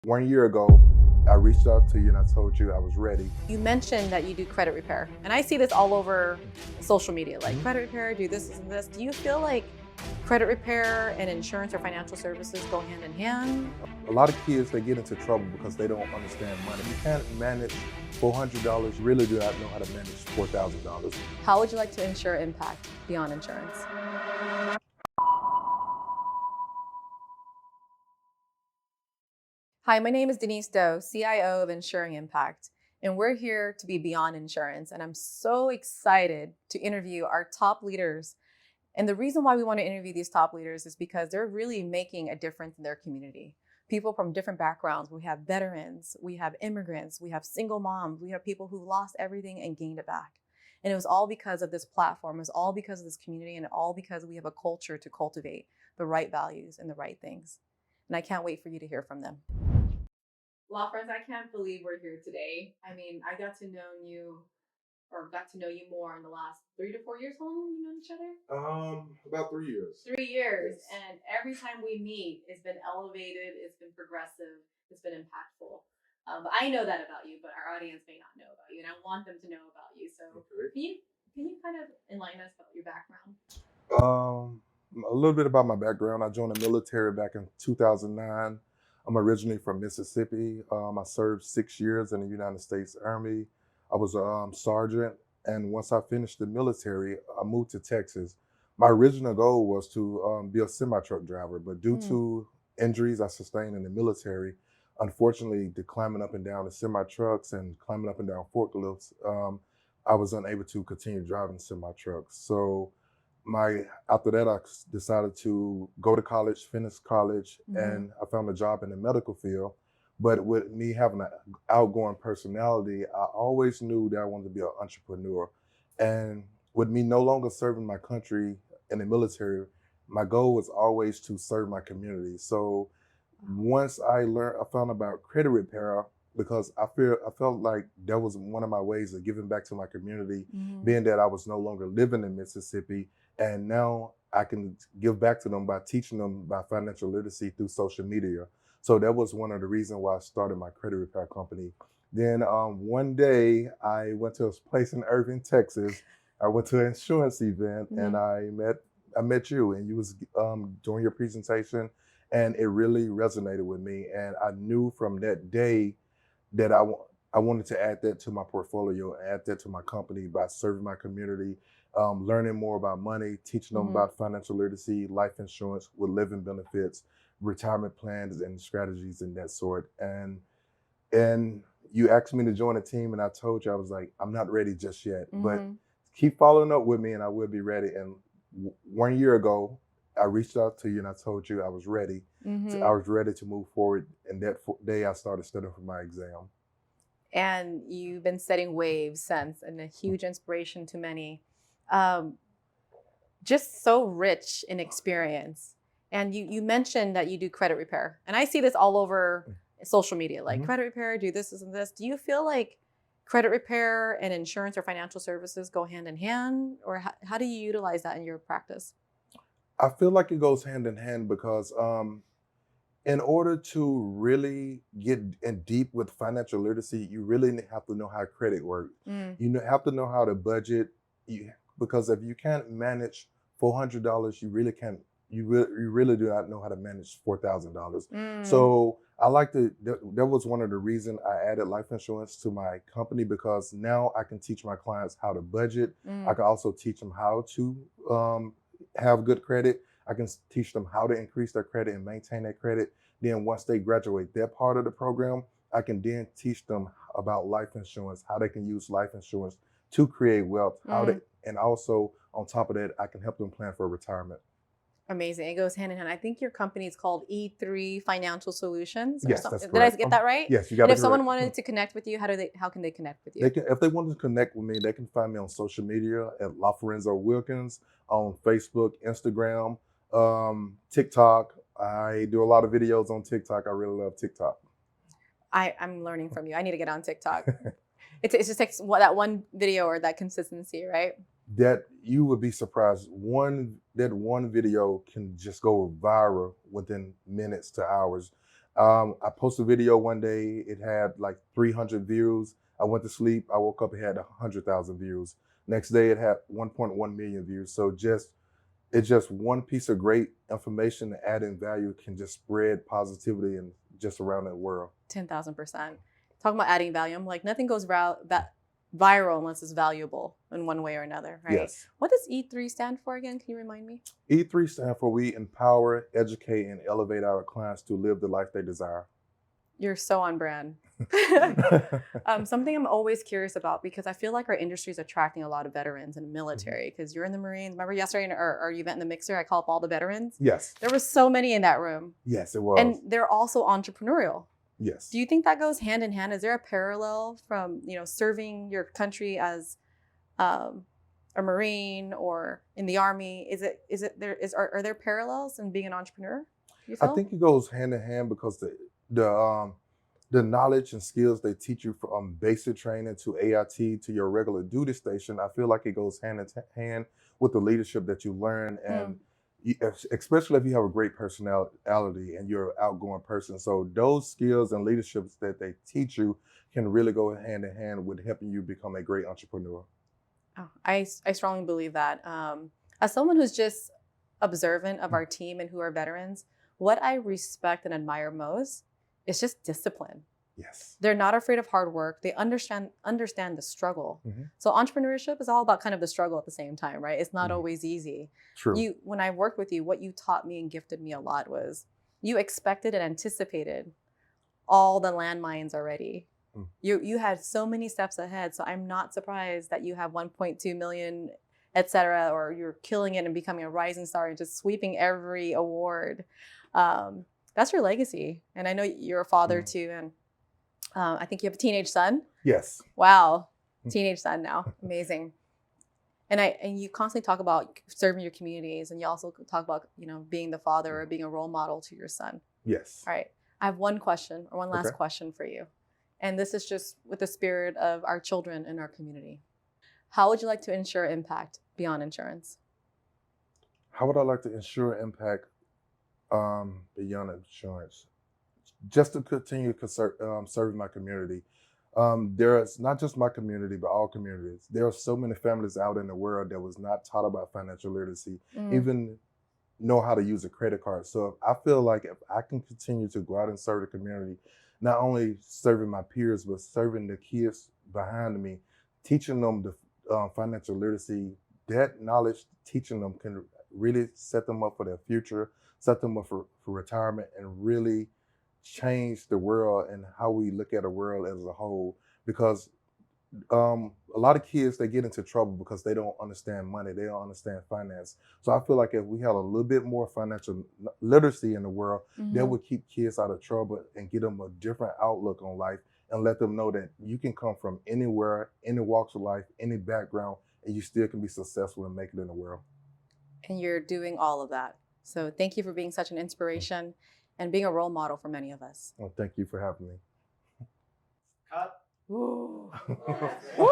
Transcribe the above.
1 year ago, I reached out to you and I told you I was ready. You mentioned that you do credit repair, and I see this all over social media, like credit repair, do this and this. Do you feel like credit repair and insurance or financial services go hand in hand? A lot of kids, they get into trouble because they don't understand money. You can't manage $400, you really do not know how to manage $4,000. How would you like to ensure impact beyond insurance? Hi, my name is Denise Doe, CIO of Ensuring Impact, and we're here to be beyond insurance. And I'm so excited to interview our top leaders. And the reason why we want to interview these top leaders is because they're really making a difference in their community. People from different backgrounds. We have veterans, we have immigrants, we have single moms, we have people who lost everything and gained it back. And it was all because of this platform, it was all because of this community, and all because we have a culture to cultivate the right values and the right things. And I can't wait for you to hear from them. Laforenzo, I can't believe we're here today. I mean, I got to know you more in the last 3 to 4 years. How long have we known each other? About 3 years. 3 years. Yes. And every time we meet, it's been elevated, it's been progressive, it's been impactful. But I know that about you, but our audience may not know about you, and I want them to know about you. So Okay. can you kind of enlighten us about your background? A little bit about my background. I joined the military back in 2009. I'm originally from Mississippi. I served 6 years in the United States Army. I was a sergeant, and once I finished the military, I moved to Texas. My original goal was to be a semi-truck driver, but due to injuries I sustained in the military, unfortunately, the climbing up and down the semi-trucks and climbing up and down forklifts, I was unable to continue driving semi-trucks. So after that, I decided to go to college, finish college, and I found a job in the medical field. But with me having an outgoing personality, I always knew that I wanted to be an entrepreneur. And with me no longer serving my country in the military, my goal was always to serve my community. So once I found about credit repair because I felt like that was one of my ways of giving back to my community, being that I was no longer living in Mississippi, and now I can give back to them by teaching them about financial literacy through social media. So that was one of the reasons why I started my credit repair company. Then one day I went to a place in Irving, Texas. I went to an insurance event and I met you, and you was doing your presentation, and it really resonated with me. And I knew from that day that I wanted to add that to my portfolio, add that to my company by serving my community, learning more about money, teaching them about financial literacy, life insurance with living benefits, retirement plans and strategies and that sort. And you asked me to join a team, and I told you I was like, I'm not ready just yet, but keep following up with me, and I will be ready. And 1 year ago, I reached out to you and I told you I was ready. I was ready to move forward. And that day I started studying for my exam. And you've been setting waves since, and a huge inspiration to many. Just so rich in experience. And you mentioned that you do credit repair, and I see this all over social media, like credit repair, do this and this. Do you feel like credit repair and insurance or financial services go hand in hand, or how do you utilize that in your practice? I feel like it goes hand in hand because in order to really get in deep with financial literacy, you really have to know how credit works. Have to know how to budget. Because if you can't manage $400, you really can't. You really do not know how to manage $4,000. So I like to. That was one of the reasons I added life insurance to my company, because now I can teach my clients how to budget. I can also teach them how to have good credit. I can teach them how to increase their credit and maintain their credit. Then once they graduate that part of the program, I can then teach them about life insurance, how they can use life insurance to create wealth, and also on top of that, I can help them plan for retirement. Amazing. It goes hand in hand. I think your company is called E3 Financial Solutions. Yes, that's Did I correct. get that right? Yes, you got And it if someone correct. wanted to connect with you, how can they connect with you? If they wanted to connect with me, they can find me on social media at Laforenzo Wilkins on Facebook, Instagram, TikTok. I do a lot of videos on TikTok. I really love TikTok. I'm learning from you. I need to get on TikTok. It just takes that one video or that consistency, right? That you would be surprised. That one video can just go viral within minutes to hours. I posted a video one day. It had like 300 views. I went to sleep. I woke up. It had 100,000 views. Next day, it had 1.1 million views. So it's just one piece of great information and adding value can just spread positivity and just around the world. 10,000%. Talking about adding value, I'm like, nothing goes viral unless it's valuable in one way or another, right? Yes. What does E3 stand for again? Can you remind me? E3 stands for we empower, educate, and elevate our clients to live the life they desire. You're so on brand. Something I'm always curious about, because I feel like our industry is attracting a lot of veterans in the military, because you're in the Marines. Remember yesterday in our event in the Mixer, I called up all the veterans? Yes. There were so many in that room. Yes, it was. And they're also entrepreneurial. Yes. Do you think that goes hand in hand? Is there a parallel from, serving your country as a Marine or in the Army? Are there parallels in being an entrepreneur? You I feel? think it goes hand in hand because the knowledge and skills they teach you from basic training to AIT to your regular duty station, I feel like it goes hand in hand with the leadership that you learn, and especially if you have a great personality and you're an outgoing person. So those skills and leaderships that they teach you can really go hand in hand with helping you become a great entrepreneur. Oh, I strongly believe that. As someone who's just observant of our team and who are veterans, what I respect and admire most is just discipline. Yes. They're not afraid of hard work. They understand the struggle. Mm-hmm. So entrepreneurship is all about kind of the struggle at the same time, right? It's not always easy. True. When I worked with you, what you taught me and gifted me a lot was you expected and anticipated all the landmines already. You had so many steps ahead. So I'm not surprised that you have 1.2 million, et cetera, or you're killing it and becoming a rising star and just sweeping every award. That's your legacy. And I know you're a father too. And I think you have a teenage son. Yes. Wow. Teenage son now. Amazing. And you constantly talk about serving your communities, and you also talk about, being the father or being a role model to your son. Yes. All right. I have one last question for you. And this is just with the spirit of our children in our community. How would you like to ensure impact beyond insurance? How would I like to ensure impact beyond insurance? Just to continue serving my community. There's not just my community, but all communities. There are so many families out in the world that was not taught about financial literacy, even know how to use a credit card. So I feel like if I can continue to go out and serve the community, not only serving my peers, but serving the kids behind me, teaching them the financial literacy, that knowledge, teaching them can really set them up for their future, set them up for retirement, and really change the world and how we look at the world as a whole. Because a lot of kids, they get into trouble because they don't understand money, they don't understand finance. So I feel like if we had a little bit more financial literacy in the world, that would keep kids out of trouble and give them a different outlook on life, and let them know that you can come from anywhere, any walks of life, any background, and you still can be successful and make it in the world. And you're doing all of that. So thank you for being such an inspiration and being a role model for many of us. Well, thank you for having me. Cut. Ooh. Woo!